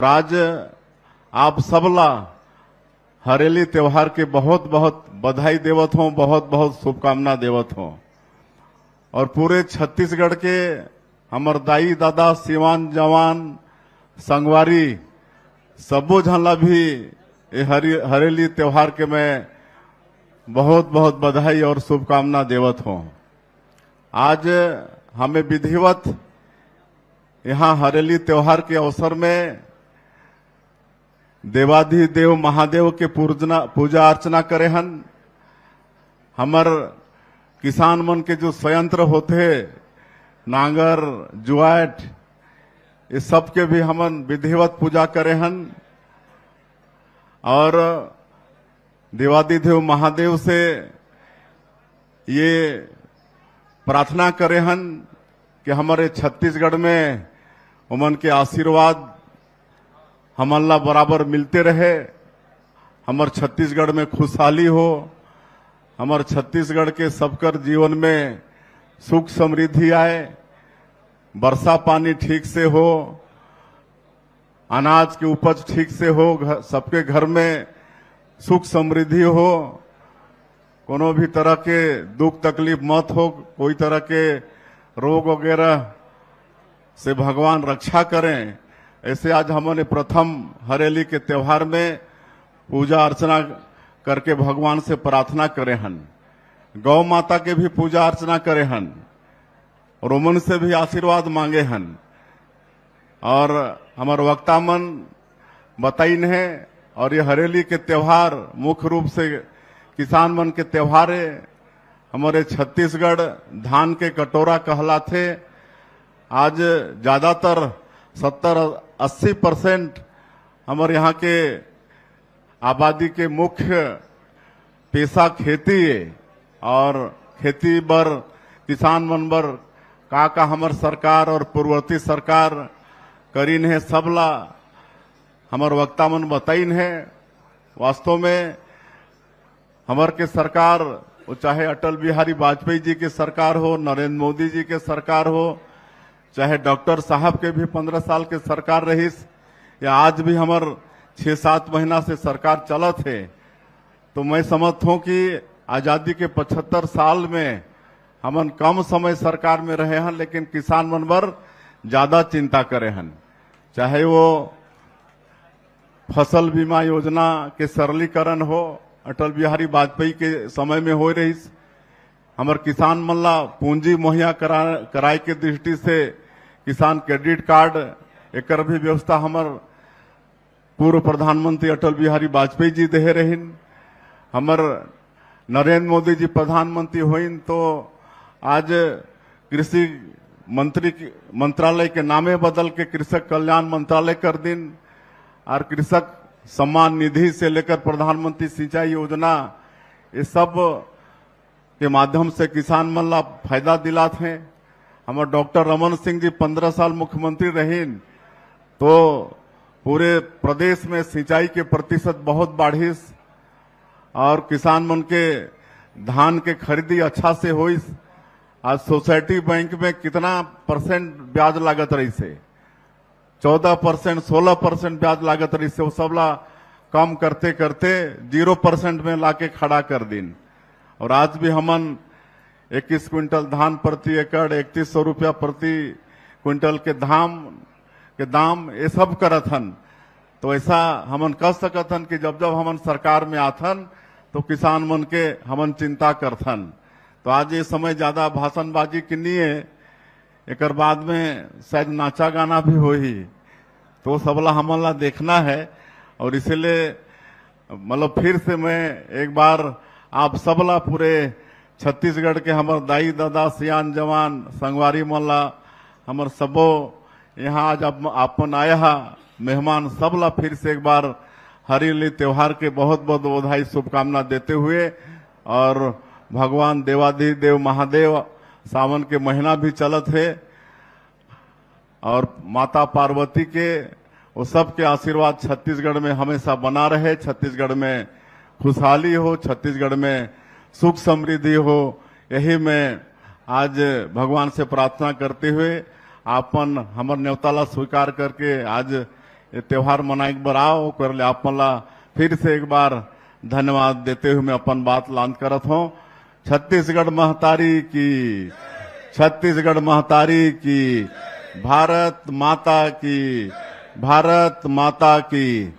आज आप सबला हरेली त्योहार के बहुत बहुत बधाई देवत हूं, बहुत बहुत शुभकामना देवत हूं। और पूरे छत्तीसगढ़ के हमर दाई दादा सिवान जवान संगवारी सबो झनला भी ये हरेली त्योहार के मैं बहुत बहुत बधाई और शुभकामना देवत हूं। आज हमें विधिवत यहाँ हरेली त्योहार के अवसर में देवाधिदेव महादेव के पूजा अर्चना करे हन। हमर किसान मन के जो संयंत्र होते नांगर जुआट ये सब के भी हमन विधिवत पूजा करे हन और देवाधिदेव महादेव से ये प्रार्थना करे हन कि हमारे छत्तीसगढ़ में उमन के आशीर्वाद हमला बराबर मिलते रहे, हमार छत्तीसगढ़ में खुशहाली हो, हमार छत्तीसगढ़ के सबकर जीवन में सुख समृद्धि आए, वर्षा पानी ठीक से हो, अनाज की उपज ठीक से हो, सबके घर में सुख समृद्धि हो, कोनो भी तरह के दुख तकलीफ मत हो, कोई तरह के रोग वगैरह से भगवान रक्षा करें। ऐसे आज हमने प्रथम हरेली के त्योहार में पूजा अर्चना करके भगवान से प्रार्थना करे हन, गौ माता के भी पूजा अर्चना करे हन और उमन से भी आशीर्वाद मांगे हन। और हमार वक्ता मन बताइन है और ये हरेली के त्योहार मुख्य रूप से किसान मन के त्योहार है। हमारे छत्तीसगढ़ धान के कटोरा कहलाते। आज ज्यादातर 70-80% हमारे यहाँ के आबादी के मुख्य पेशा खेती है और खेती बर किसान मन बर का हमार सरकार और पूर्ववर्ती सरकार करीन है सबला हमार वक्ता मन बताइन है। वास्तव में हमार के सरकार वो चाहे अटल बिहारी वाजपेयी जी की सरकार हो, नरेंद्र मोदी जी के सरकार हो, चाहे डॉक्टर साहब के भी 15 साल के सरकार रहीस, या आज भी हमार 6-7 महीना से सरकार चलत है, तो मैं समझता हूं कि आजादी के 75 साल में हमन कम समय सरकार में रहे हैं, लेकिन किसान मन बर ज्यादा चिंता करे हन। चाहे वो फसल बीमा योजना के सरलीकरण हो, अटल बिहारी वाजपेयी के समय में हो रही, हमार किसान मन ला पूंजी मुहैया कराए के दृष्टि से किसान क्रेडिट कार्ड एकर भी व्यवस्था हमार पूर्व प्रधानमंत्री अटल बिहारी वाजपेयी जी दे रहीन। हमार नरेंद्र मोदी जी प्रधानमंत्री होइन तो आज कृषि मंत्रालय के नामे बदल के कृषक कल्याण मंत्रालय कर दिन और कृषक सम्मान निधि से लेकर प्रधानमंत्री सिंचाई योजना ये सब के माध्यम से किसान मन ला फायदा दिलात हैं। हमारे डॉक्टर रमन सिंह जी 15 साल मुख्यमंत्री रहीन तो पूरे प्रदेश में सिंचाई के प्रतिशत बहुत बढ़िस और किसान मन के धान के खरीदी अच्छा से होइस। आज सोसाइटी बैंक में कितना % ब्याज लागत रही से, 14% 16% ब्याज लागत रही से, वो सबला कम करते करते 0% में लाके खड़ा कर दिन। और आज भी हमन 21 क्विंटल धान प्रति एकड़ 3100 रुपया प्रति क्विंटल के दाम ये सब करत हन। तो ऐसा हमन कह सकत हन कि जब जब हमन सरकार में आथन तो किसान मन के हमन चिंता करथन। तो आज ये समय ज्यादा भाषणबाजी की नहीं है, एक बाद में शायद नाचा गाना भी हो ही, तो सबला हमन ला देखना है। और इसलिए मतलब फिर से मैं एक बार आप सबला पूरे छत्तीसगढ़ के हमार दाई दादा सियान जवान संगवारी मन ला हमार सबो यहाँ आज आपन आया हा मेहमान सबला फिर से एक बार हरेली त्योहार के बहुत बहुत बधाई शुभकामना देते हुए, और भगवान देवाधिदेव महादेव सावन के महीना भी चलत है और माता पार्वती के वो सब के आशीर्वाद छत्तीसगढ़ में हमेशा बना रहे, छत्तीसगढ़ में खुशहाली हो, छत्तीसगढ़ में सुख समृद्धि हो। यही मैं आज भगवान से प्रार्थना करते हुए आपन हमर न्योताला स्वीकार करके आज ये त्योहार मनाए बर आओ कर ले आप मन ला फिर से एक बार धन्यवाद देते हुए मैं अपन बात लांत करत हूँ। छत्तीसगढ़ महतारी की, छत्तीसगढ़ महतारी की, भारत माता की, भारत माता की।